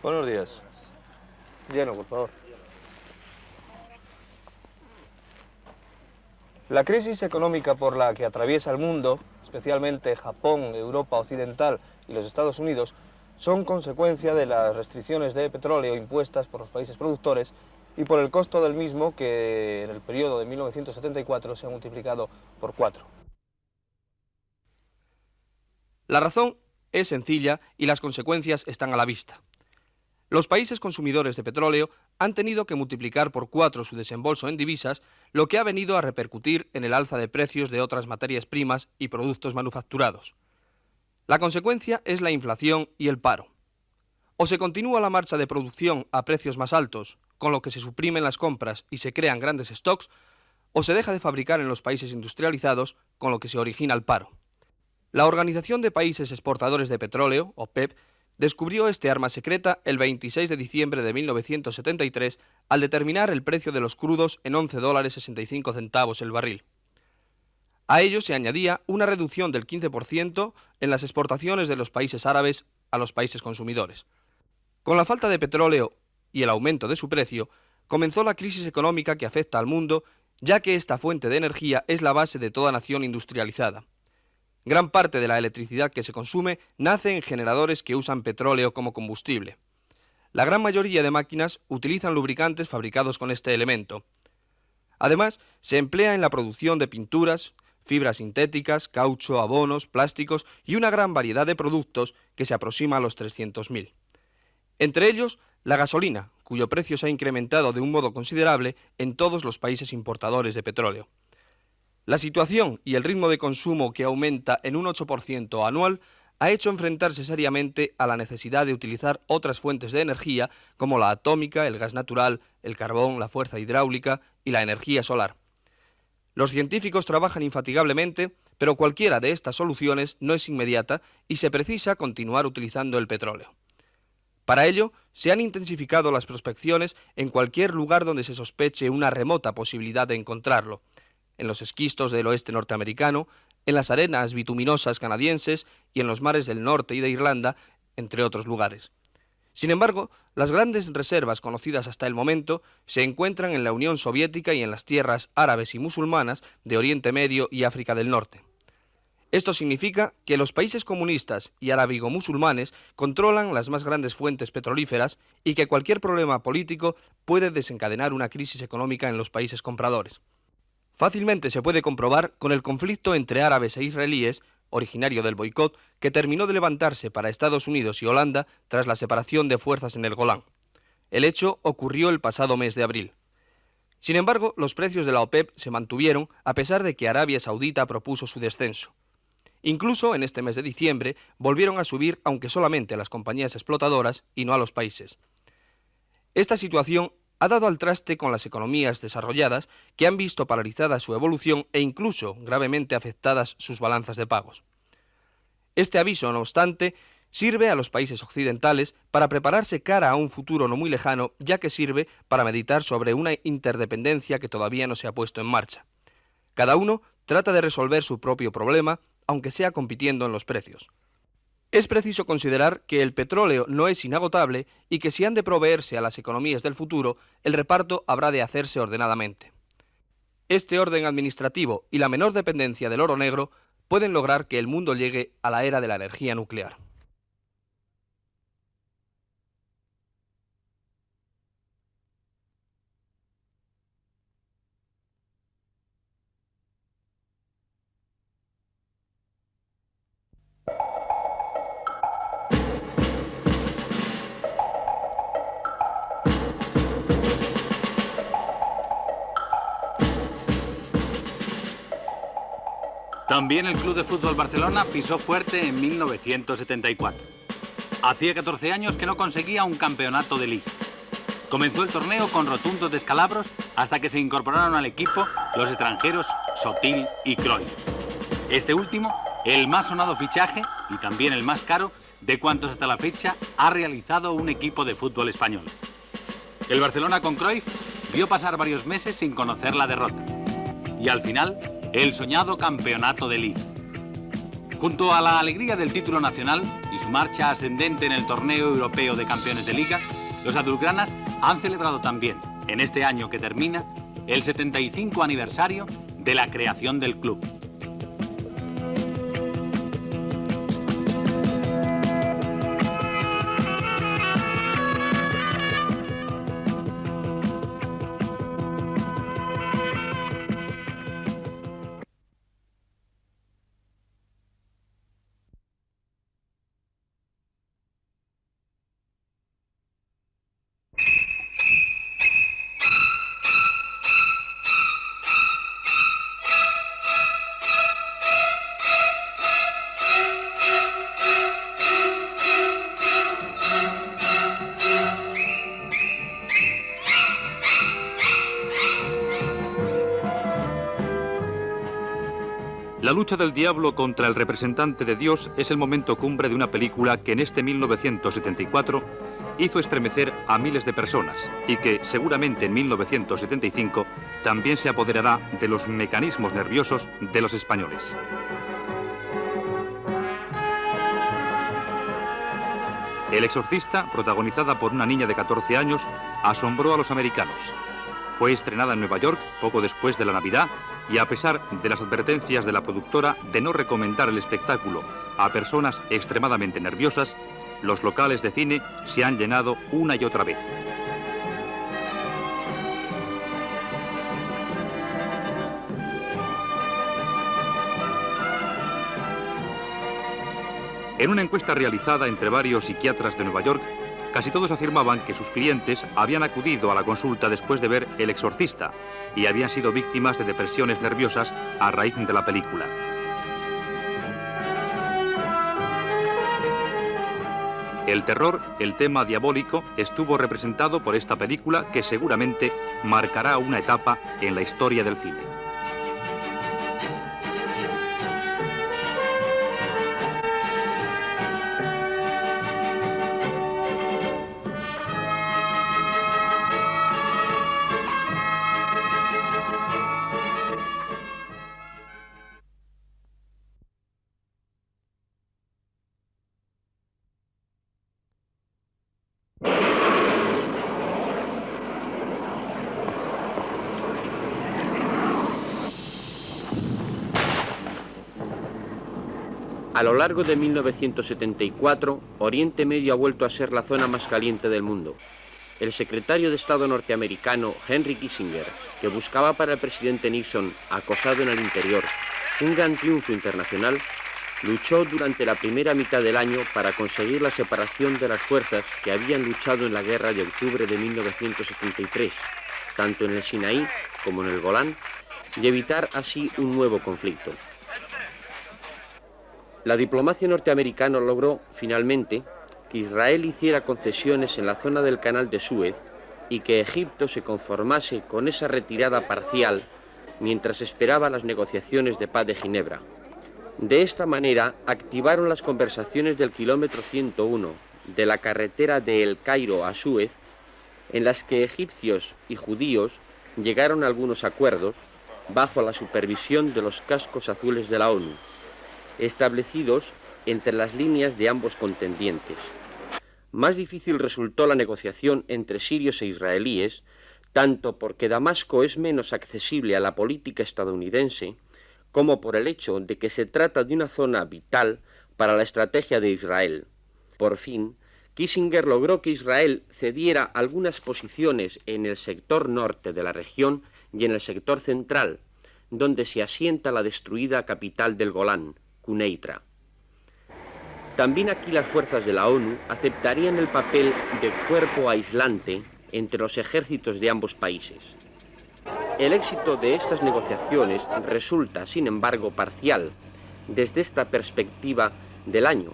Buenos días. Lleno, por favor. La crisis económica por la que atraviesa el mundo, especialmente Japón, Europa Occidental y los Estados Unidos, son consecuencia de las restricciones de petróleo impuestas por los países productores y por el costo del mismo, que en el periodo de 1974 se ha multiplicado por 4. La razón es sencilla y las consecuencias están a la vista. Los países consumidores de petróleo han tenido que multiplicar por 4 su desembolso en divisas, lo que ha venido a repercutir en el alza de precios de otras materias primas y productos manufacturados. La consecuencia es la inflación y el paro. O se continúa la marcha de producción a precios más altos, con lo que se suprimen las compras y se crean grandes stocks, o se deja de fabricar en los países industrializados, con lo que se origina el paro. La Organización de Países Exportadores de Petróleo, OPEP, descubrió este arma secreta el 26 de diciembre de 1973 al determinar el precio de los crudos en $11.65 el barril. A ello se añadía una reducción del 15% en las exportaciones de los países árabes a los países consumidores. Con la falta de petróleo y el aumento de su precio, comenzó la crisis económica que afecta al mundo, ya que esta fuente de energía es la base de toda nación industrializada. Gran parte de la electricidad que se consume nace en generadores que usan petróleo como combustible. La gran mayoría de máquinas utilizan lubricantes fabricados con este elemento. Además, se emplea en la producción de pinturas, fibras sintéticas, caucho, abonos, plásticos y una gran variedad de productos que se aproxima a los 300.000. Entre ellos, la gasolina, cuyo precio se ha incrementado de un modo considerable en todos los países importadores de petróleo. La situación y el ritmo de consumo, que aumenta en un 8% anual, ha hecho enfrentarse seriamente a la necesidad de utilizar otras fuentes de energía como la atómica, el gas natural, el carbón, la fuerza hidráulica y la energía solar. Los científicos trabajan infatigablemente, pero cualquiera de estas soluciones no es inmediata y se precisa continuar utilizando el petróleo. Para ello, se han intensificado las prospecciones en cualquier lugar donde se sospeche una remota posibilidad de encontrarlo: en los esquistos del oeste norteamericano, en las arenas bituminosas canadienses y en los mares del norte y de Irlanda, entre otros lugares. Sin embargo, las grandes reservas conocidas hasta el momento se encuentran en la Unión Soviética y en las tierras árabes y musulmanas de Oriente Medio y África del Norte. Esto significa que los países comunistas y arábigo-musulmanes controlan las más grandes fuentes petrolíferas y que cualquier problema político puede desencadenar una crisis económica en los países compradores. Fácilmente se puede comprobar con el conflicto entre árabes e israelíes, originario del boicot, que terminó de levantarse para Estados Unidos y Holanda tras la separación de fuerzas en el Golán. El hecho ocurrió el pasado mes de abril. Sin embargo, los precios de la OPEP se mantuvieron a pesar de que Arabia Saudita propuso su descenso. Incluso en este mes de diciembre volvieron a subir, aunque solamente a las compañías explotadoras y no a los países. Esta situación ha dado al traste con las economías desarrolladas, que han visto paralizada su evolución e incluso gravemente afectadas sus balanzas de pagos. Este aviso, no obstante, sirve a los países occidentales para prepararse cara a un futuro no muy lejano, ya que sirve para meditar sobre una interdependencia que todavía no se ha puesto en marcha. Cada uno trata de resolver su propio problema, aunque sea compitiendo en los precios. Es preciso considerar que el petróleo no es inagotable y que si han de proveerse a las economías del futuro, el reparto habrá de hacerse ordenadamente. Este orden administrativo y la menor dependencia del oro negro pueden lograr que el mundo llegue a la era de la energía nuclear. También el Club de Fútbol Barcelona pisó fuerte en 1974. Hacía 14 años que no conseguía un campeonato de liga. Comenzó el torneo con rotundos descalabros hasta que se incorporaron al equipo los extranjeros Sotil y Cruyff. Este último, el más sonado fichaje y también el más caro de cuantos hasta la fecha ha realizado un equipo de fútbol español. El Barcelona con Cruyff vio pasar varios meses sin conocer la derrota. Y al final, el soñado campeonato de liga. Junto a la alegría del título nacional, y su marcha ascendente en el torneo europeo de campeones de liga, los azulgranas han celebrado también, en este año que termina, el 75 aniversario de la creación del club. La lucha del diablo contra el representante de Dios es el momento cumbre de una película que en este 1974 hizo estremecer a miles de personas y que seguramente en 1975 también se apoderará de los mecanismos nerviosos de los españoles. El exorcista, protagonizada por una niña de 14 años, asombró a los americanos. Fue estrenada en Nueva York poco después de la Navidad y a pesar de las advertencias de la productora de no recomendar el espectáculo a personas extremadamente nerviosas, los locales de cine se han llenado una y otra vez. En una encuesta realizada entre varios psiquiatras de Nueva York, casi todos afirmaban que sus clientes habían acudido a la consulta después de ver El Exorcista y habían sido víctimas de depresiones nerviosas a raíz de la película. El terror, el tema diabólico, estuvo representado por esta película que seguramente marcará una etapa en la historia del cine. A lo largo de 1974, Oriente Medio ha vuelto a ser la zona más caliente del mundo. El secretario de Estado norteamericano, Henry Kissinger, que buscaba para el presidente Nixon, acosado en el interior, un gran triunfo internacional, luchó durante la primera mitad del año para conseguir la separación de las fuerzas que habían luchado en la guerra de octubre de 1973, tanto en el Sinaí como en el Golán, y evitar así un nuevo conflicto. La diplomacia norteamericana logró, finalmente, que Israel hiciera concesiones en la zona del Canal de Suez y que Egipto se conformase con esa retirada parcial mientras esperaba las negociaciones de paz de Ginebra. De esta manera, activaron las conversaciones del kilómetro 101 de la carretera de El Cairo a Suez, en las que egipcios y judíos llegaron a algunos acuerdos bajo la supervisión de los cascos azules de la ONU, establecidos entre las líneas de ambos contendientes. Más difícil resultó la negociación entre sirios e israelíes, tanto porque Damasco es menos accesible a la política estadounidense, como por el hecho de que se trata de una zona vital para la estrategia de Israel. Por fin, Kissinger logró que Israel cediera algunas posiciones en el sector norte de la región y en el sector central, donde se asienta la destruida capital del Golán, Quneitra. También aquí las fuerzas de la ONU aceptarían el papel de cuerpo aislante entre los ejércitos de ambos países. El éxito de estas negociaciones resulta, sin embargo, parcial desde esta perspectiva del año,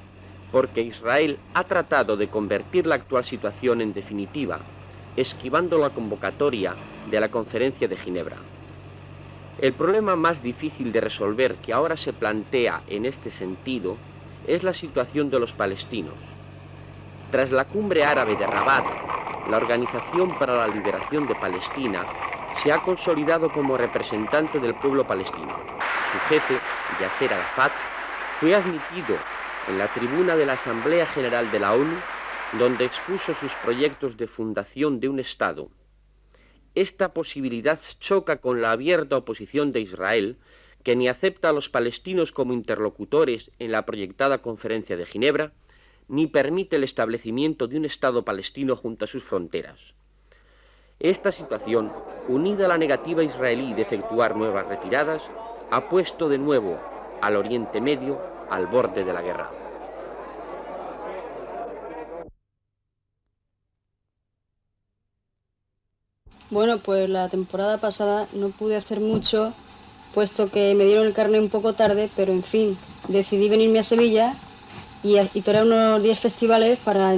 porque Israel ha tratado de convertir la actual situación en definitiva, esquivando la convocatoria de la Conferencia de Ginebra. El problema más difícil de resolver que ahora se plantea en este sentido es la situación de los palestinos. Tras la cumbre árabe de Rabat, la Organización para la Liberación de Palestina se ha consolidado como representante del pueblo palestino. Su jefe, Yasser Arafat, fue admitido en la tribuna de la Asamblea General de la ONU, donde expuso sus proyectos de fundación de un Estado. Esta posibilidad choca con la abierta oposición de Israel, que ni acepta a los palestinos como interlocutores en la proyectada Conferencia de Ginebra, ni permite el establecimiento de un Estado palestino junto a sus fronteras. Esta situación, unida a la negativa israelí de efectuar nuevas retiradas, ha puesto de nuevo al Oriente Medio al borde de la guerra. Bueno, pues la temporada pasada no pude hacer mucho, puesto que me dieron el carné un poco tarde, pero en fin, decidí venirme a Sevilla y torear unos 10 festivales para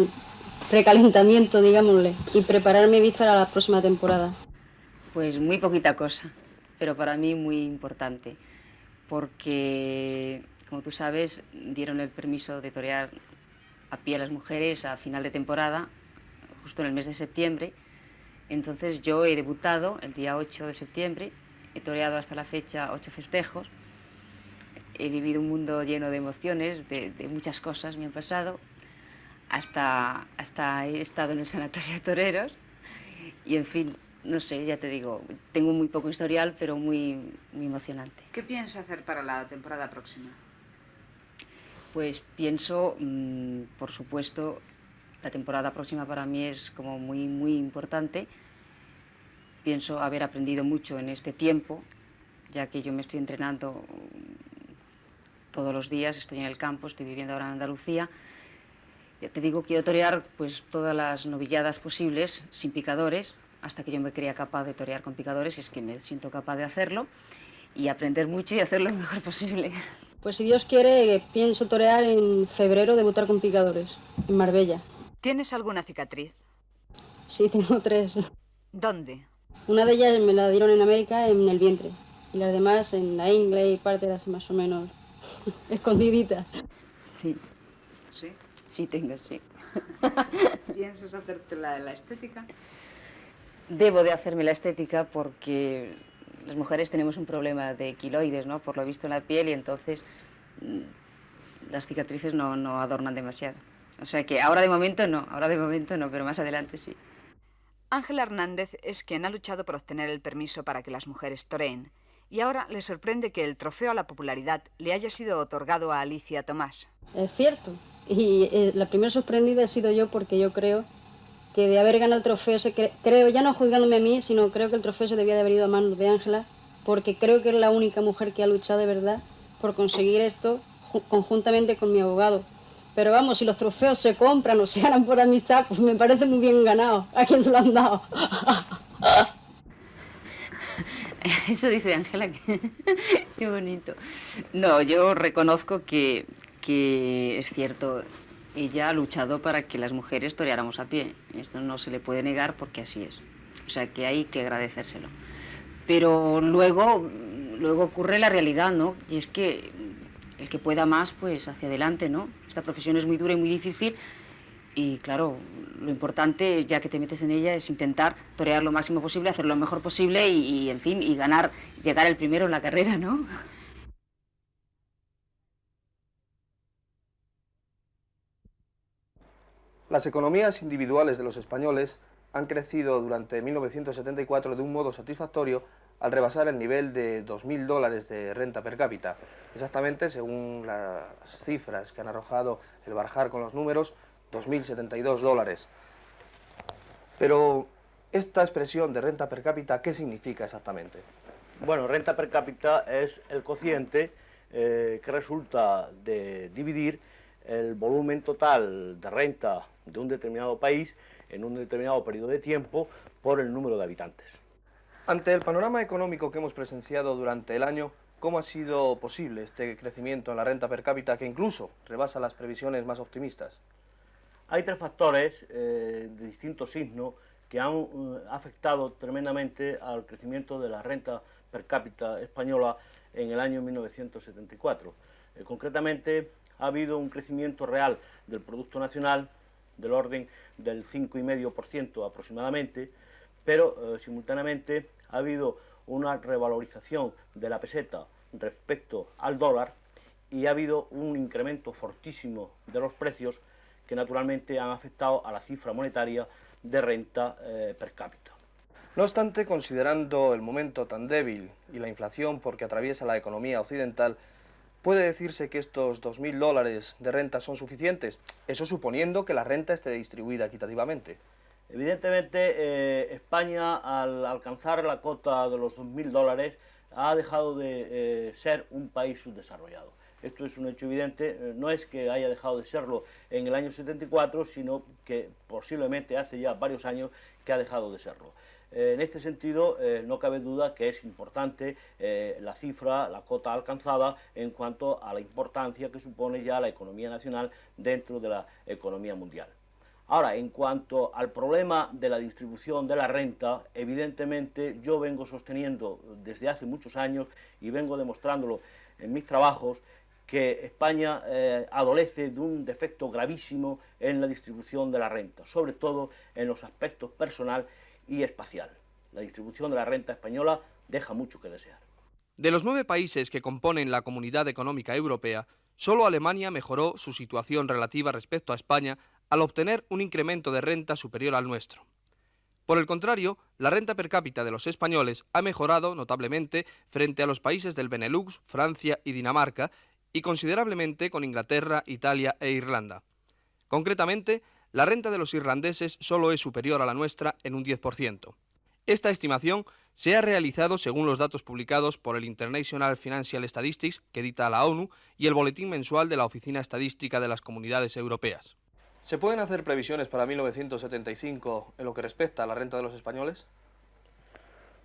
recalentamiento, digámosle, y prepararme vista a la próxima temporada. Pues muy poquita cosa, pero para mí muy importante, porque, como tú sabes, dieron el permiso de torear a pie a las mujeres a final de temporada, justo en el mes de septiembre. Entonces yo he debutado el día 8 de septiembre, he toreado hasta la fecha 8 festejos, he vivido un mundo lleno de emociones, de muchas cosas me han pasado, hasta he estado en el sanatorio de toreros y, en fin, no sé, ya te digo, tengo muy poco historial, pero muy emocionante. ¿Qué piensa hacer para la temporada próxima? Pues pienso, por supuesto, la temporada próxima para mí es como muy importante. Pienso haber aprendido mucho en este tiempo, ya que yo me estoy entrenando todos los días, estoy en el campo, estoy viviendo ahora en Andalucía. Ya te digo, quiero torear pues todas las novilladas posibles, sin picadores, hasta que yo me crea capaz de torear con picadores, es que me siento capaz de hacerlo, y aprender mucho y hacerlo lo mejor posible. Pues si Dios quiere, pienso torear en febrero, debutar con picadores, en Marbella. ¿Tienes alguna cicatriz? Sí, tengo 3. ¿Dónde? Una de ellas me la dieron en América, en el vientre, y las demás en la ingle y parte así más o menos escondiditas. Sí. ¿Sí? Sí, tengo, sí. ¿Piensas hacerte la estética? Debo de hacerme la estética porque las mujeres tenemos un problema de quiloides, ¿no? Por lo visto en la piel, y entonces las cicatrices no adornan demasiado. O sea que ahora de momento no, pero más adelante sí. Ángela Hernández es quien ha luchado por obtener el permiso para que las mujeres toreen, y ahora le sorprende que el trofeo a la popularidad le haya sido otorgado a Alicia Tomás. Es cierto, y la primera sorprendida he sido yo, porque yo creo que de haber ganado el trofeo, creo, ya no juzgándome a mí, sino creo que el trofeo se debía de haber ido a manos de Ángela, porque creo que es la única mujer que ha luchado de verdad por conseguir esto conjuntamente con mi abogado. Pero vamos, si los trofeos se compran o se ganan por amistad, pues me parece muy bien ganado. ¿A quién se lo han dado? Eso dice Ángela, qué bonito. No, yo reconozco que es cierto, ella ha luchado para que las mujeres toreáramos a pie. Esto no se le puede negar porque así es. O sea que hay que agradecérselo. Pero luego ocurre la realidad, ¿no? Y es que el que pueda más, pues hacia adelante, ¿no? Esta profesión es muy dura y muy difícil, y claro, lo importante, ya que te metes en ella, es intentar torear lo máximo posible, hacer lo mejor posible y en fin, y ganar, llegar el primero en la carrera, ¿no? Las economías individuales de los españoles han crecido durante 1974 de un modo satisfactorio al rebasar el nivel de $2.000 de renta per cápita. Exactamente, según las cifras que han arrojado el barajar con los números, $2.072. Pero esta expresión de renta per cápita, ¿qué significa exactamente? Bueno, renta per cápita es el cociente que resulta de dividir el volumen total de renta de un determinado país en un determinado periodo de tiempo por el número de habitantes. Ante el panorama económico que hemos presenciado durante el año, ¿cómo ha sido posible este crecimiento en la renta per cápita que incluso rebasa las previsiones más optimistas? Hay 3 factores de distintos signos que han afectado tremendamente al crecimiento de la renta per cápita española en el año 1974. Concretamente, ha habido un crecimiento real del Producto Nacional del orden del 5,5% aproximadamente, pero simultáneamente ha habido una revalorización de la peseta respecto al dólar, y ha habido un incremento fortísimo de los precios que naturalmente han afectado a la cifra monetaria de renta per cápita. No obstante, considerando el momento tan débil y la inflación porque atraviesa la economía occidental, ¿puede decirse que estos $2.000 de renta son suficientes? Eso suponiendo que la renta esté distribuida equitativamente. Evidentemente, España, al alcanzar la cota de los $2.000, ha dejado de ser un país subdesarrollado. Esto es un hecho evidente, no es que haya dejado de serlo en el año 74, sino que posiblemente hace ya varios años que ha dejado de serlo. En este sentido, no cabe duda que es importante la cifra, la cota alcanzada en cuanto a la importancia que supone ya la economía nacional dentro de la economía mundial. Ahora, en cuanto al problema de la distribución de la renta, evidentemente yo vengo sosteniendo desde hace muchos años y vengo demostrándolo en mis trabajos que España adolece de un defecto gravísimo en la distribución de la renta, sobre todo en los aspectos personal y espacial. La distribución de la renta española deja mucho que desear. De los 9 países que componen la Comunidad Económica Europea, solo Alemania mejoró su situación relativa respecto a España al obtener un incremento de renta superior al nuestro. Por el contrario, la renta per cápita de los españoles ha mejorado notablemente frente a los países del Benelux, Francia y Dinamarca, y considerablemente con Inglaterra, Italia e Irlanda. Concretamente, la renta de los irlandeses solo es superior a la nuestra en un 10%. Esta estimación se ha realizado según los datos publicados por el International Financial Statistics, que edita la ONU, y el boletín mensual de la Oficina Estadística de las Comunidades Europeas. ¿Se pueden hacer previsiones para 1975 en lo que respecta a la renta de los españoles?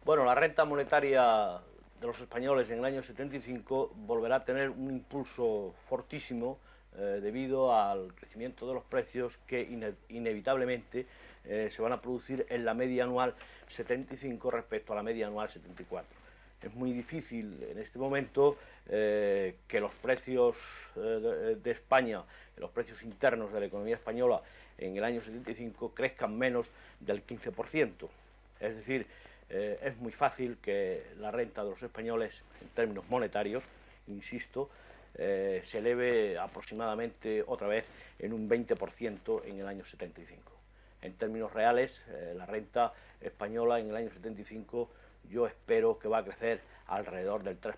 Bueno, la renta monetaria de los españoles en el año 75 volverá a tener un impulso fortísimo debido al crecimiento de los precios que inevitablemente se van a producir en la media anual 75 respecto a la media anual 74. Es muy difícil en este momento que los precios de España, los precios internos de la economía española en el año 75 crezcan menos del 15%. Es decir, es muy fácil que la renta de los españoles en términos monetarios, insisto, se eleve aproximadamente otra vez en un 20% en el año 75. En términos reales, la renta española en el año 75 yo espero que va a crecer alrededor del 3%.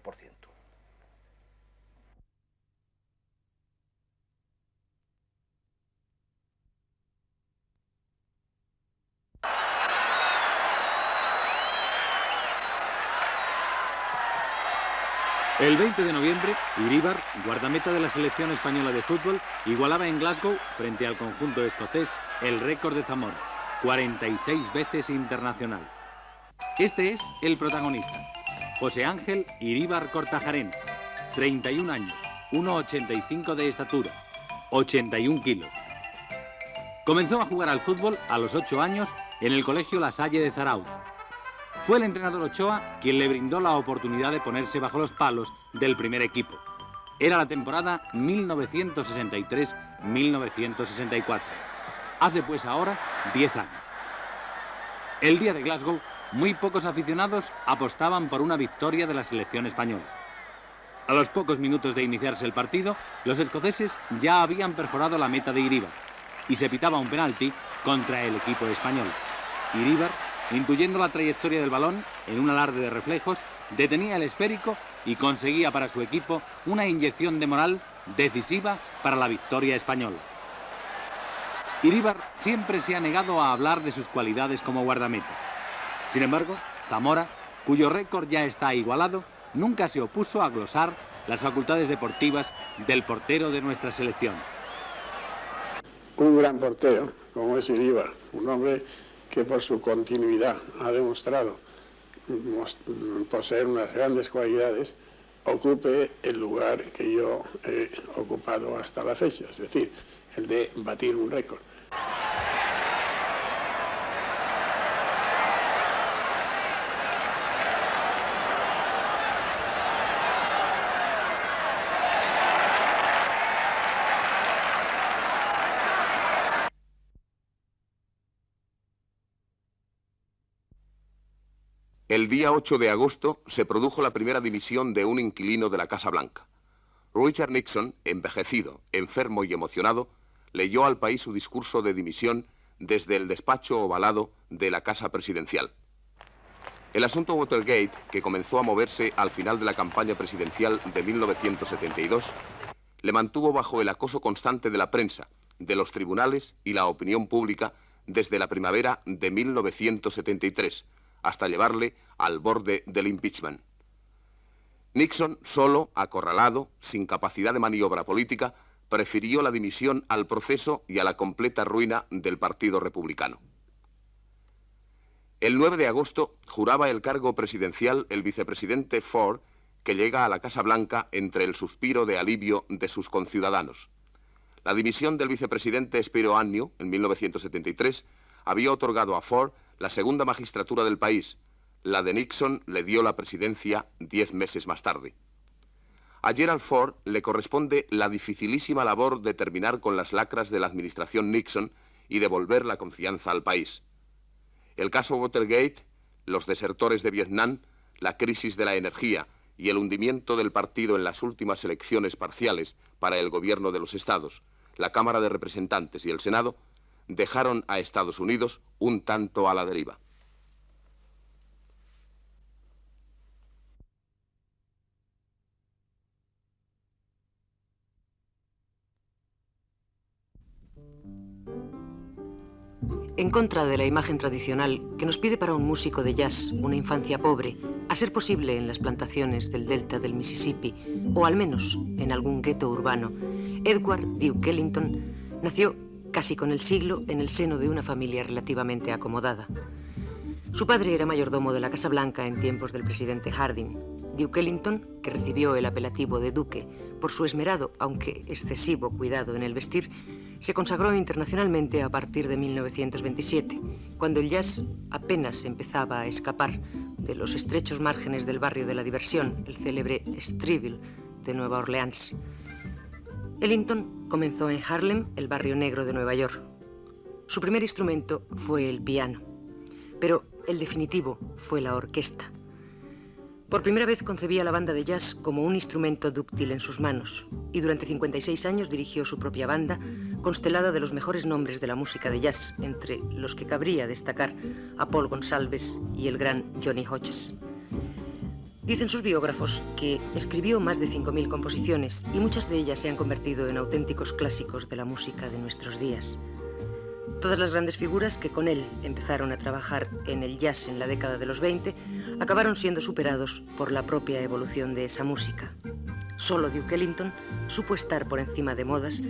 El 20 de noviembre, Iríbar, guardameta de la selección española de fútbol, igualaba en Glasgow, frente al conjunto escocés, el récord de Zamora, 46 veces internacional. Este es el protagonista, José Ángel Iríbar Kortajarena, 31 años, 1,85 de estatura, 81 kilos. Comenzó a jugar al fútbol a los 8 años en el colegio La Salle de Zarauz. Fue el entrenador Ochoa quien le brindó la oportunidad de ponerse bajo los palos del primer equipo. Era la temporada 1963-1964. Hace pues ahora 10 años. El día de Glasgow, muy pocos aficionados apostaban por una victoria de la selección española. A los pocos minutos de iniciarse el partido, los escoceses ya habían perforado la meta de Iríbar y se pitaba un penalti contra el equipo español. Iríbar, intuyendo la trayectoria del balón en un alarde de reflejos, detenía el esférico y conseguía para su equipo una inyección de moral decisiva para la victoria española. Iríbar siempre se ha negado a hablar de sus cualidades como guardameta. Sin embargo, Zamora, cuyo récord ya está igualado, nunca se opuso a glosar las facultades deportivas del portero de nuestra selección. Un gran portero, como es Iríbar, un hombre que por su continuidad ha demostrado poseer unas grandes cualidades, ocupe el lugar que yo he ocupado hasta la fecha, es decir, el de batir un récord. El día 8 de agosto se produjo la primera dimisión de un inquilino de la Casa Blanca. Richard Nixon, envejecido, enfermo y emocionado, leyó al país su discurso de dimisión desde el despacho ovalado de la Casa Presidencial. El asunto Watergate, que comenzó a moverse al final de la campaña presidencial de 1972, le mantuvo bajo el acoso constante de la prensa, de los tribunales y la opinión pública desde la primavera de 1973, hasta llevarle al borde del impeachment. Nixon, solo, acorralado, sin capacidad de maniobra política, prefirió la dimisión al proceso y a la completa ruina del Partido Republicano. El 9 de agosto juraba el cargo presidencial el vicepresidente Ford, que llega a la Casa Blanca entre el suspiro de alivio de sus conciudadanos. La dimisión del vicepresidente Spiro Agnew, en 1973, había otorgado a Ford la segunda magistratura del país. La de Nixon le dio la presidencia 10 meses más tarde. A Gerald Ford le corresponde la dificilísima labor de terminar con las lacras de la administración Nixon y devolver la confianza al país. El caso Watergate, los desertores de Vietnam, la crisis de la energía y el hundimiento del partido en las últimas elecciones parciales para el gobierno de los estados, la Cámara de Representantes y el Senado, dejaron a Estados Unidos un tanto a la deriva. En contra de la imagen tradicional que nos pide para un músico de jazz una infancia pobre, a ser posible en las plantaciones del delta del Mississippi, o al menos en algún gueto urbano, Edward Duke Ellington nació casi con el siglo en el seno de una familia relativamente acomodada. Su padre era mayordomo de la Casa Blanca en tiempos del presidente Harding. Duke Ellington, que recibió el apelativo de Duque por su esmerado, aunque excesivo, cuidado en el vestir, se consagró internacionalmente a partir de 1927, cuando el jazz apenas empezaba a escapar de los estrechos márgenes del barrio de la diversión, el célebre Stripville de Nueva Orleans. Ellington comenzó en Harlem, el barrio negro de Nueva York. Su primer instrumento fue el piano, pero el definitivo fue la orquesta. Por primera vez concebía la banda de jazz como un instrumento dúctil en sus manos, y durante 56 años dirigió su propia banda, constelada de los mejores nombres de la música de jazz, entre los que cabría destacar a Paul Gonsalves y el gran Johnny Hodges. Dicen sus biógrafos que escribió más de 5.000 composiciones y muchas de ellas se han convertido en auténticos clásicos de la música de nuestros días. Todas las grandes figuras que con él empezaron a trabajar en el jazz en la década de los 20 acabaron siendo superados por la propia evolución de esa música. Solo Duke Ellington supo estar por encima de modas,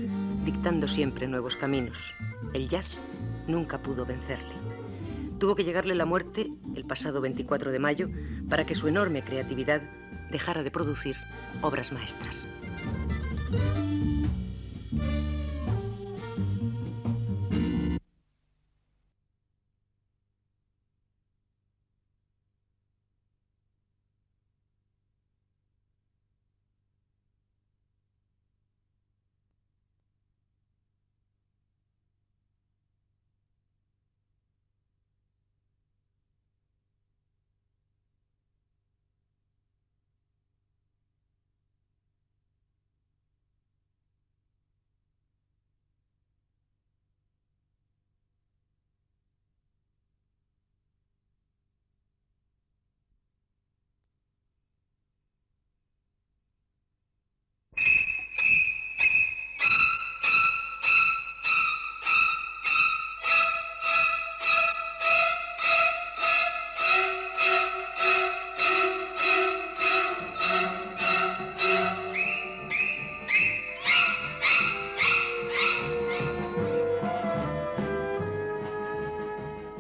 dictando siempre nuevos caminos. El jazz nunca pudo vencerle. Tuvo que llegarle la muerte el pasado 24 de mayo para que su enorme creatividad dejara de producir obras maestras.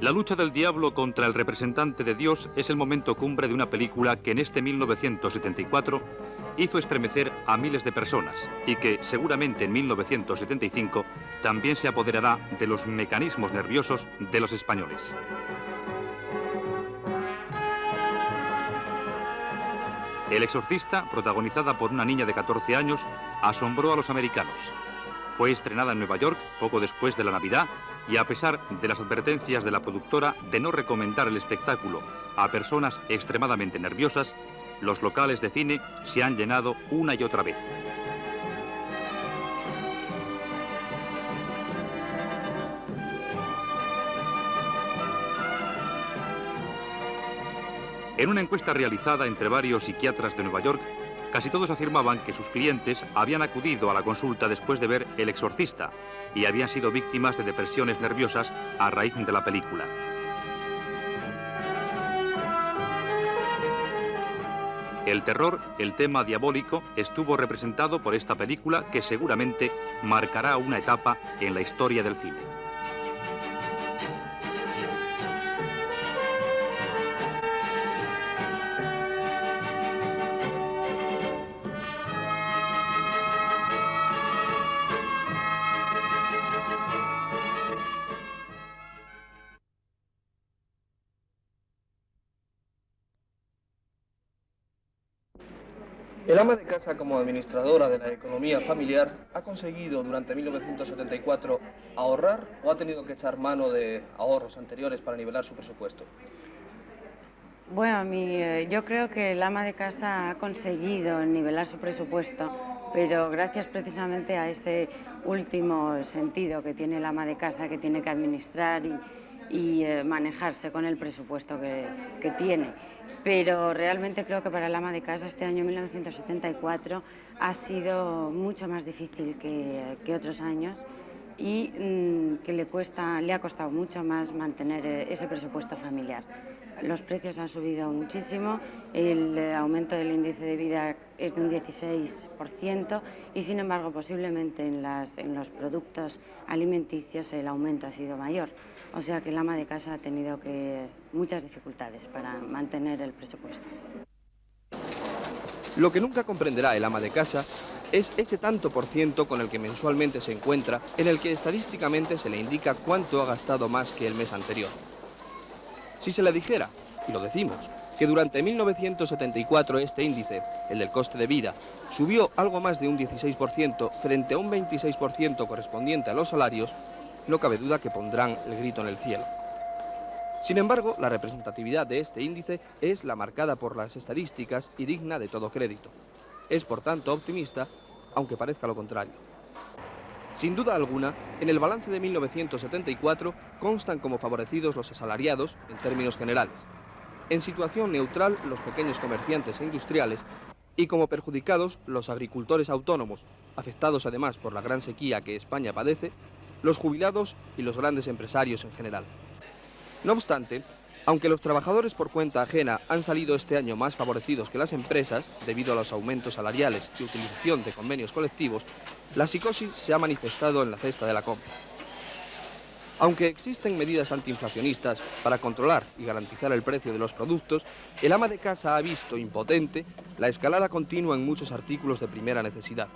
La lucha del diablo contra el representante de Dios es el momento cumbre de una película que en este 1974 hizo estremecer a miles de personas y que seguramente en 1975 también se apoderará de los mecanismos nerviosos de los españoles. El exorcista, protagonizada por una niña de 14 años, asombró a los americanos. Fue estrenada en Nueva York poco después de la Navidad y a pesar de las advertencias de la productora de no recomendar el espectáculo a personas extremadamente nerviosas, los locales de cine se han llenado una y otra vez. En una encuesta realizada entre varios psiquiatras de Nueva York, casi todos afirmaban que sus clientes habían acudido a la consulta después de ver El Exorcista y habían sido víctimas de depresiones nerviosas a raíz de la película. El terror, el tema diabólico, estuvo representado por esta película que seguramente marcará una etapa en la historia del cine. El ama de casa, como administradora de la economía familiar, ha conseguido durante 1974 ahorrar o ha tenido que echar mano de ahorros anteriores para nivelar su presupuesto. Bueno, yo creo que el ama de casa ha conseguido nivelar su presupuesto, pero gracias precisamente a ese último sentido que tiene el ama de casa, que tiene que administrar y manejarse con el presupuesto que tiene. Pero realmente creo que para el ama de casa este año 1974 ha sido mucho más difícil que otros años y que le ha costado mucho más mantener ese presupuesto familiar. Los precios han subido muchísimo, el aumento del índice de vida es de un 16% y sin embargo posiblemente en los productos alimenticios el aumento ha sido mayor. O sea que el ama de casa ha tenido muchas dificultades para mantener el presupuesto. Lo que nunca comprenderá el ama de casa es ese tanto por ciento con el que mensualmente se encuentra, en el que estadísticamente se le indica cuánto ha gastado más que el mes anterior. Si se le dijera, y lo decimos, que durante 1974 este índice, el del coste de vida, subió algo más de un 16% frente a un 26% correspondiente a los salarios, no cabe duda que pondrán el grito en el cielo. Sin embargo, la representatividad de este índice es la marcada por las estadísticas y digna de todo crédito. Es, por tanto, optimista, aunque parezca lo contrario. Sin duda alguna, en el balance de 1974 constan como favorecidos los asalariados, en términos generales, en situación neutral los pequeños comerciantes e industriales y como perjudicados los agricultores autónomos, afectados además por la gran sequía que España padece, los jubilados y los grandes empresarios en general. No obstante, aunque los trabajadores por cuenta ajena han salido este año más favorecidos que las empresas, debido a los aumentos salariales y utilización de convenios colectivos, la psicosis se ha manifestado en la cesta de la compra. Aunque existen medidas antiinflacionistas para controlar y garantizar el precio de los productos, el ama de casa ha visto impotente la escalada continua en muchos artículos de primera necesidad.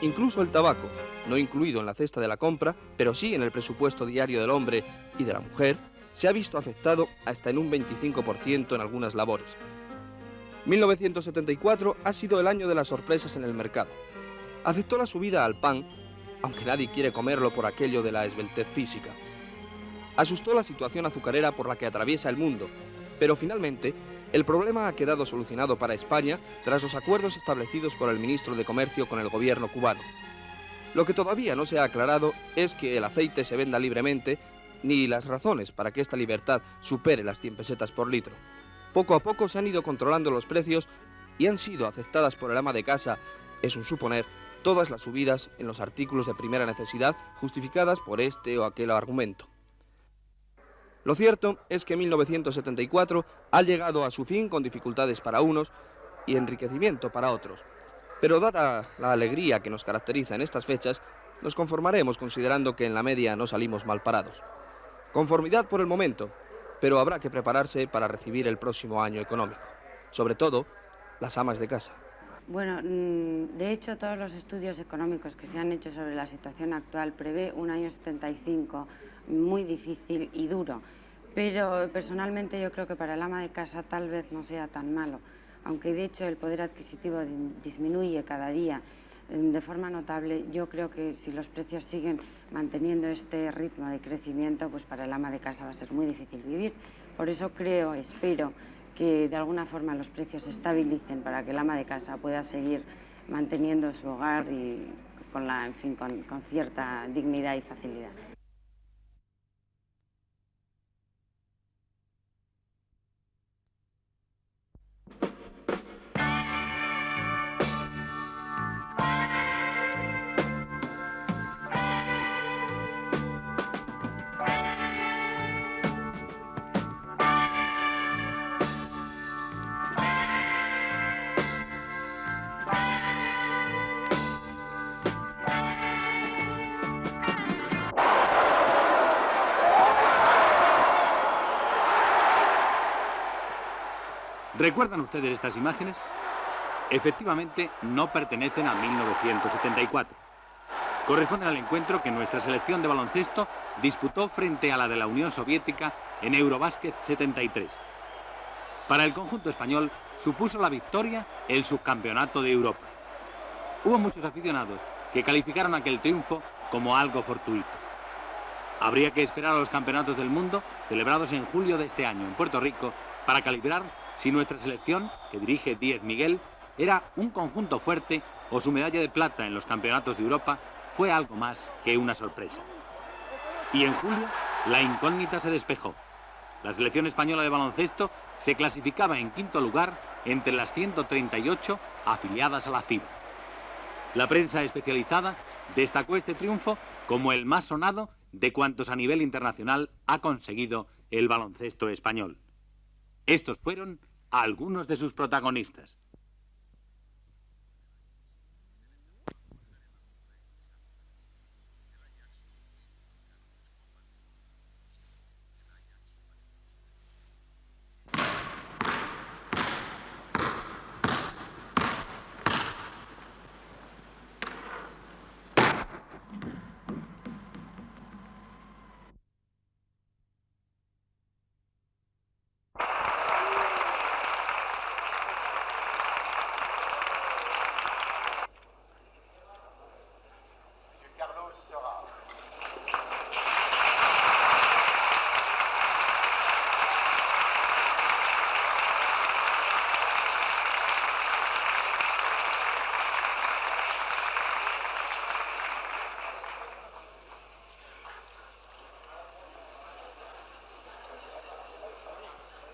Incluso el tabaco, no incluido en la cesta de la compra, pero sí en el presupuesto diario del hombre y de la mujer, se ha visto afectado hasta en un 25% en algunas labores. 1974 ha sido el año de las sorpresas en el mercado. Afectó la subida al pan, aunque nadie quiere comerlo por aquello de la esbeltez física. Asustó la situación azucarera por la que atraviesa el mundo, pero finalmente el problema ha quedado solucionado para España tras los acuerdos establecidos por el ministro de Comercio con el gobierno cubano. Lo que todavía no se ha aclarado es que el aceite se venda libremente, ni las razones para que esta libertad supere las 100 pesetas por litro. Poco a poco se han ido controlando los precios y han sido aceptadas por el ama de casa, es un suponer, todas las subidas en los artículos de primera necesidad justificadas por este o aquel argumento. Lo cierto es que 1974 ha llegado a su fin con dificultades para unos y enriquecimiento para otros. Pero dada la alegría que nos caracteriza en estas fechas, nos conformaremos considerando que en la media no salimos mal parados. Conformidad por el momento, pero habrá que prepararse para recibir el próximo año económico. Sobre todo, las amas de casa. Bueno, de hecho todos los estudios económicos que se han hecho sobre la situación actual prevé un año 75 muy difícil y duro, pero personalmente yo creo que para el ama de casa tal vez no sea tan malo, aunque de hecho el poder adquisitivo disminuye cada día de forma notable. Yo creo que si los precios siguen manteniendo este ritmo de crecimiento, pues para el ama de casa va a ser muy difícil vivir. Por eso espero que de alguna forma los precios se estabilicen para que el ama de casa pueda seguir manteniendo su hogar y con cierta dignidad y facilidad. ¿Recuerdan ustedes estas imágenes? Efectivamente, no pertenecen a 1974. Corresponden al encuentro que nuestra selección de baloncesto disputó frente a la de la Unión Soviética en Eurobásquet 73. Para el conjunto español supuso la victoria el subcampeonato de Europa. Hubo muchos aficionados que calificaron aquel triunfo como algo fortuito. Habría que esperar a los campeonatos del mundo celebrados en julio de este año en Puerto Rico para calibrar si nuestra selección, que dirige Díez Miguel, era un conjunto fuerte o su medalla de plata en los campeonatos de Europa fue algo más que una sorpresa. Y en julio la incógnita se despejó. La selección española de baloncesto se clasificaba en quinto lugar entre las 138 afiliadas a la FIBA. La prensa especializada destacó este triunfo como el más sonado de cuantos a nivel internacional ha conseguido el baloncesto español. Estos fueron algunos de sus protagonistas.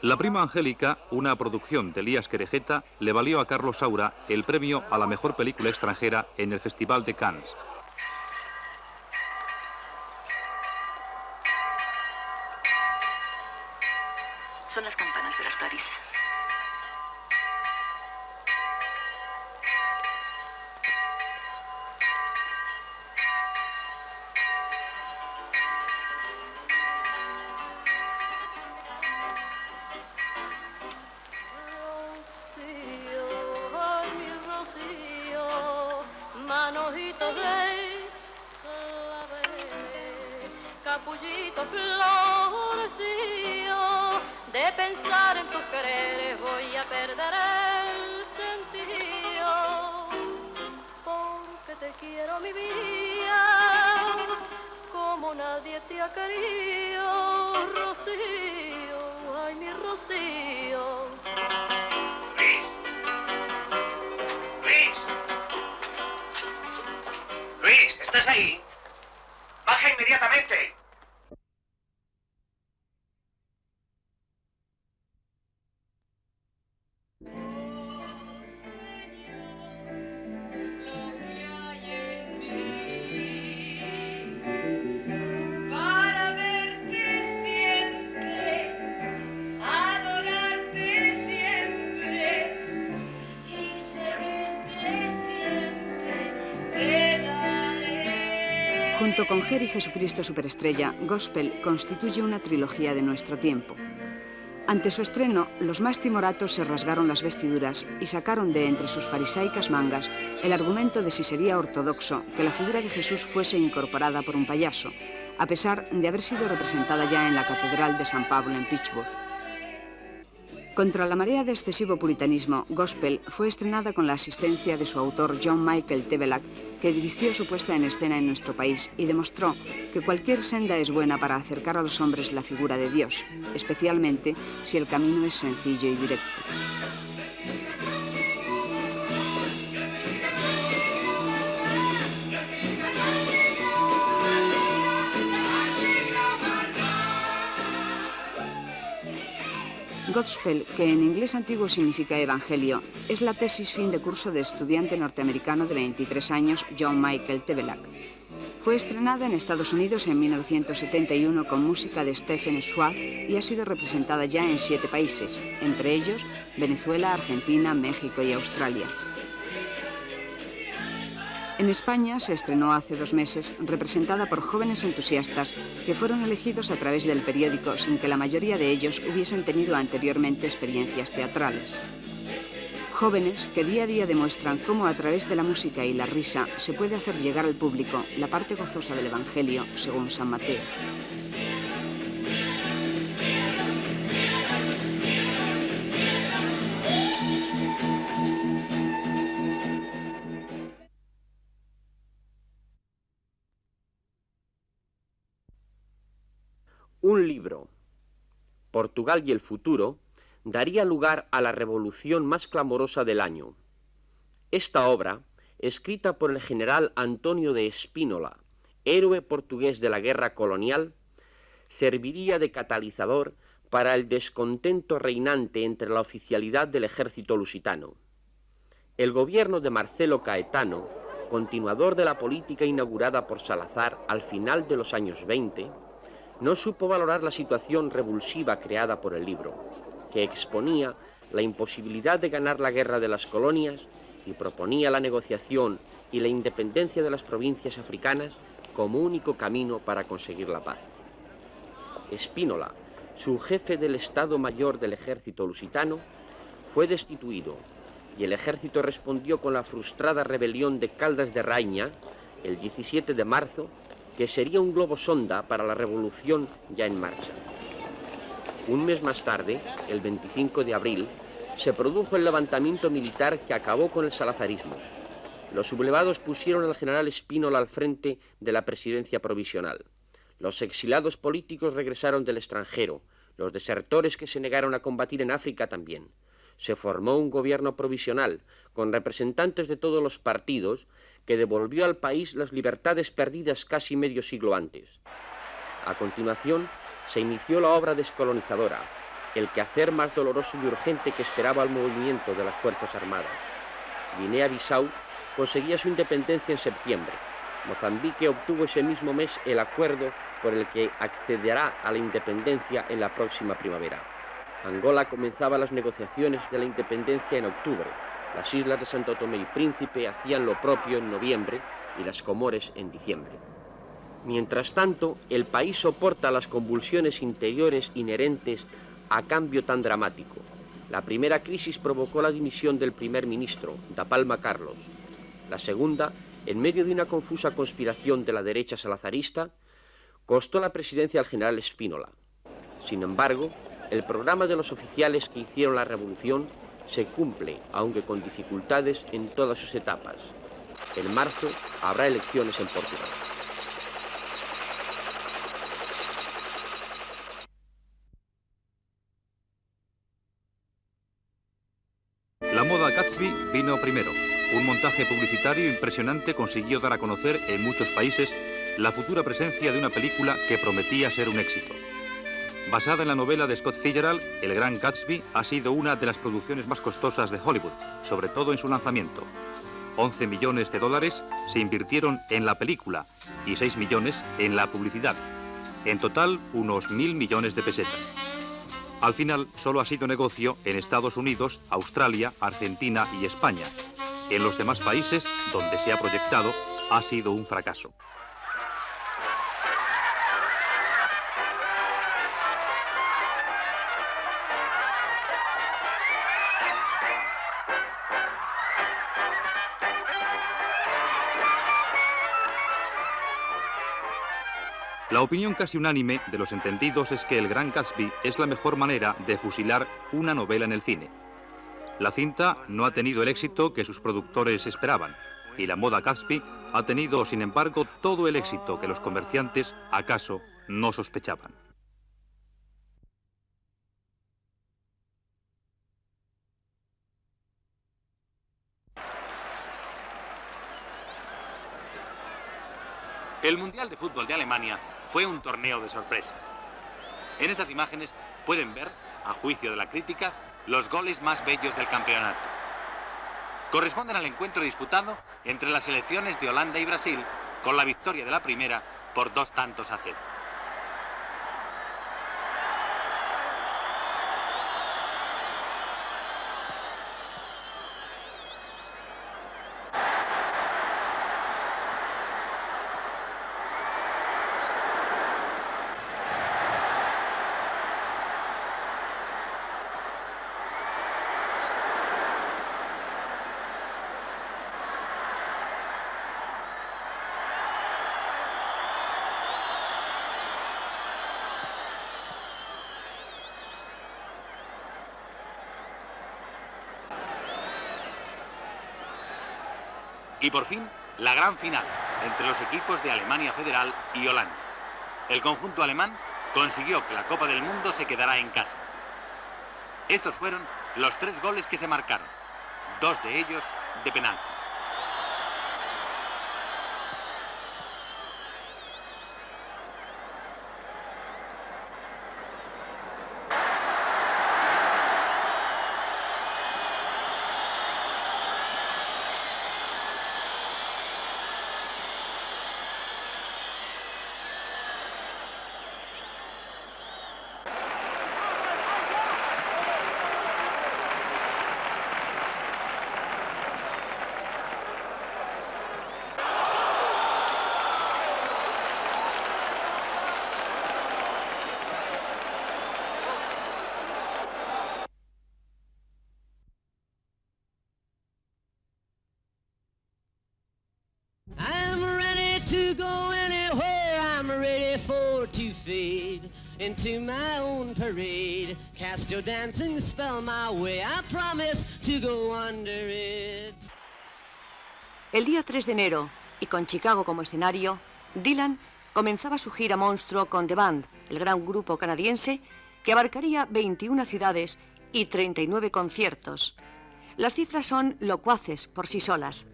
La prima Angélica, una producción de Elías Querejeta, le valió a Carlos Saura el premio a la mejor película extranjera en el Festival de Cannes. Son las campanas de las clarisas. ¿Estás ahí? ¡Baja inmediatamente! Junto con Ger y Jesucristo Superestrella, Gospel constituye una trilogía de nuestro tiempo. Ante su estreno, los más timoratos se rasgaron las vestiduras y sacaron de entre sus farisaicas mangas el argumento de si sería ortodoxo que la figura de Jesús fuese incorporada por un payaso, a pesar de haber sido representada ya en la Catedral de San Pablo en Pittsburgh. Contra la marea de excesivo puritanismo, Gospel fue estrenada con la asistencia de su autor John Michael Tebelak, que dirigió su puesta en escena en nuestro país y demostró que cualquier senda es buena para acercar a los hombres la figura de Dios, especialmente si el camino es sencillo y directo. Gospel, que en inglés antiguo significa evangelio, es la tesis fin de curso de estudiante norteamericano de 23 años John Michael Tebelak. Fue estrenada en Estados Unidos en 1971 con música de Stephen Schwartz y ha sido representada ya en 7 países, entre ellos Venezuela, Argentina, México y Australia. En España se estrenó hace 2 meses, representada por jóvenes entusiastas que fueron elegidos a través del periódico sin que la mayoría de ellos hubiesen tenido anteriormente experiencias teatrales. Jóvenes que día a día demuestran cómo a través de la música y la risa se puede hacer llegar al público la parte gozosa del Evangelio según San Mateo. Un libro, Portugal y el futuro, daría lugar a la revolución más clamorosa del año. Esta obra, escrita por el general Antonio de Espínola, héroe portugués de la guerra colonial, serviría de catalizador para el descontento reinante entre la oficialidad del ejército lusitano. El gobierno de Marcelo Caetano, continuador de la política inaugurada por Salazar al final de los años 20, no supo valorar la situación revulsiva creada por el libro, que exponía la imposibilidad de ganar la guerra de las colonias y proponía la negociación y la independencia de las provincias africanas como único camino para conseguir la paz. Espínola, su jefe del Estado Mayor del ejército lusitano, fue destituido y el ejército respondió con la frustrada rebelión de Caldas de Rainha el 17 de marzo, que sería un globo sonda para la revolución ya en marcha. Un mes más tarde, el 25 de abril, se produjo el levantamiento militar que acabó con el salazarismo. Los sublevados pusieron al general Espínola al frente de la presidencia provisional. Los exiliados políticos regresaron del extranjero, los desertores que se negaron a combatir en África también. Se formó un gobierno provisional, con representantes de todos los partidos, que devolvió al país las libertades perdidas casi medio siglo antes. A continuación, se inició la obra descolonizadora, el quehacer más doloroso y urgente que esperaba el movimiento de las Fuerzas Armadas. Guinea-Bissau conseguía su independencia en septiembre. Mozambique obtuvo ese mismo mes el acuerdo por el que accederá a la independencia en la próxima primavera. Angola comenzaba las negociaciones de la independencia en octubre. Las islas de Santo Tomé y Príncipe hacían lo propio en noviembre y las Comores en diciembre. Mientras tanto, el país soporta las convulsiones interiores inherentes a cambio tan dramático. La primera crisis provocó la dimisión del primer ministro, Da Palma Carlos. La segunda, en medio de una confusa conspiración de la derecha salazarista, costó la presidencia al general Espínola. Sin embargo, el programa de los oficiales que hicieron la revolución se cumple, aunque con dificultades, en todas sus etapas. En marzo habrá elecciones en Portugal. La moda Gatsby vino primero. Un montaje publicitario impresionante consiguió dar a conocer en muchos países la futura presencia de una película que prometía ser un éxito. Basada en la novela de Scott Fitzgerald, El Gran Gatsby ha sido una de las producciones más costosas de Hollywood, sobre todo en su lanzamiento. 11 millones de dólares se invirtieron en la película y 6 millones en la publicidad. En total, unos 1.000 millones de pesetas. Al final, solo ha sido negocio en Estados Unidos, Australia, Argentina y España. En los demás países, donde se ha proyectado, ha sido un fracaso. La opinión casi unánime de los entendidos es que El Gran Gatsby es la mejor manera de fusilar una novela en el cine. La cinta no ha tenido el éxito que sus productores esperaban, y la moda Gatsby ha tenido, sin embargo, todo el éxito que los comerciantes, acaso, no sospechaban. El Mundial de Fútbol de Alemania fue un torneo de sorpresas. En estas imágenes pueden ver, a juicio de la crítica, los goles más bellos del campeonato. Corresponden al encuentro disputado entre las selecciones de Holanda y Brasil, con la victoria de la primera por 2-0. Y por fin, la gran final entre los equipos de Alemania Federal y Holanda. El conjunto alemán consiguió que la Copa del Mundo se quedara en casa. Estos fueron los 3 goles que se marcaron, 2 de ellos de penalti. Into my own parade, cast your dancing spell my way, I promise to go under it. El día 3 de enero, y con Chicago como escenario, Dylan comenzaba su gira monstruo con The Band, el gran grupo canadiense que abarcaría 21 ciudades y 39 conciertos. Las cifras son locuaces por sí solas.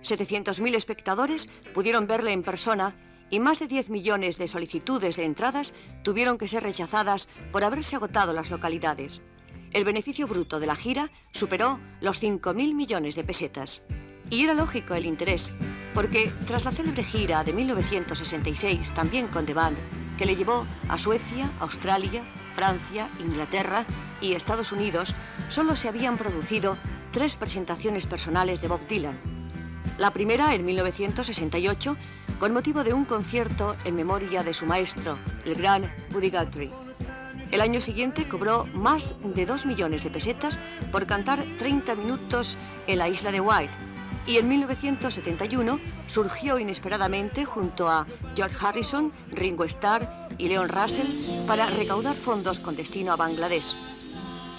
700.000 espectadores pudieron verle en persona y más de 10 millones de solicitudes de entradas tuvieron que ser rechazadas por haberse agotado las localidades. El beneficio bruto de la gira superó los 5.000 millones de pesetas. Y era lógico el interés, porque tras la célebre gira de 1966, también con The Band, que le llevó a Suecia, Australia, Francia, Inglaterra y Estados Unidos, solo se habían producido 3 presentaciones personales de Bob Dylan. La primera en 1968, con motivo de un concierto en memoria de su maestro, el gran Buddy Guthrie. El año siguiente cobró más de 2 millones de pesetas por cantar 30 minutos en la isla de White. Y en 1971 surgió inesperadamente junto a George Harrison, Ringo Starr y Leon Russell para recaudar fondos con destino a Bangladesh.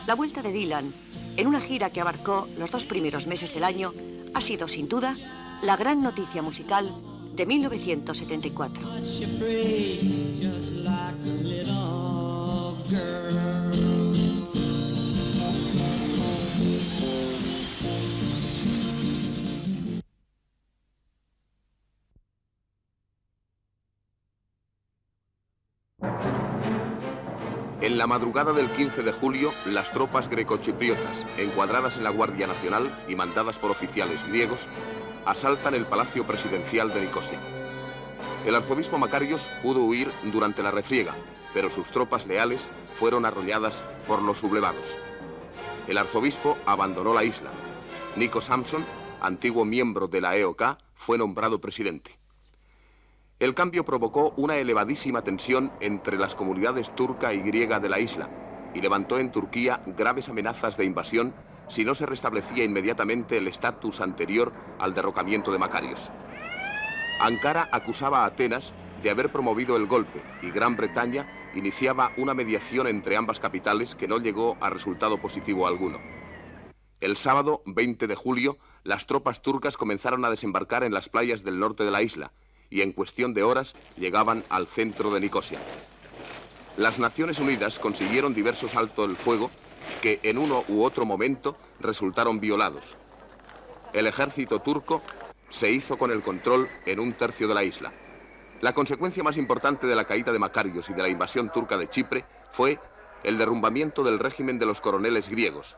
La vuelta de Dylan, en una gira que abarcó los 2 primeros meses del año, ha sido, sin duda, la gran noticia musical de 1974. En la madrugada del 15 de julio, las tropas grecochipriotas, encuadradas en la Guardia Nacional y mandadas por oficiales griegos, asaltan el Palacio Presidencial de Nicosia. El arzobispo Makarios pudo huir durante la refriega, pero sus tropas leales fueron arrolladas por los sublevados. El arzobispo abandonó la isla. Nikos Samson, antiguo miembro de la EOK, fue nombrado presidente. El cambio provocó una elevadísima tensión entre las comunidades turca y griega de la isla y levantó en Turquía graves amenazas de invasión si no se restablecía inmediatamente el estatus anterior al derrocamiento de Makarios. Ankara acusaba a Atenas de haber promovido el golpe y Gran Bretaña iniciaba una mediación entre ambas capitales que no llegó a resultado positivo alguno. El sábado 20 de julio, las tropas turcas comenzaron a desembarcar en las playas del norte de la isla y en cuestión de horas llegaban al centro de Nicosia. Las Naciones Unidas consiguieron diversos altos el fuego que en uno u otro momento resultaron violados. El ejército turco se hizo con el control en 1/3 de la isla. La consecuencia más importante de la caída de Makarios y de la invasión turca de Chipre fue el derrumbamiento del régimen de los coroneles griegos.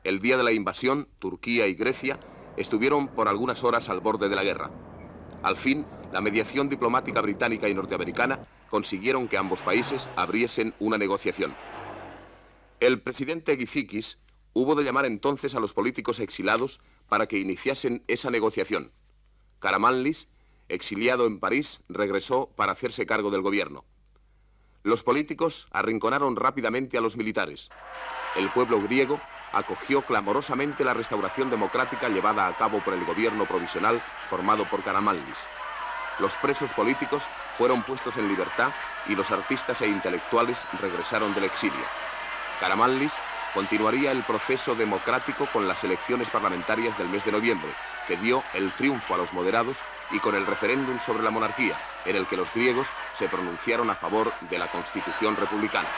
El día de la invasión, Turquía y Grecia estuvieron por algunas horas al borde de la guerra. Al fin, la mediación diplomática británica y norteamericana consiguieron que ambos países abriesen una negociación. El presidente Gizikis hubo de llamar entonces a los políticos exilados para que iniciasen esa negociación. Karamanlis, exiliado en París, regresó para hacerse cargo del gobierno. Los políticos arrinconaron rápidamente a los militares. El pueblo griego acogió clamorosamente la restauración democrática llevada a cabo por el gobierno provisional formado por Karamanlis. Los presos políticos fueron puestos en libertad y los artistas e intelectuales regresaron del exilio. Karamanlis continuaría el proceso democrático con las elecciones parlamentarias del mes de noviembre, que dio el triunfo a los moderados, y con el referéndum sobre la monarquía, en el que los griegos se pronunciaron a favor de la Constitución republicana.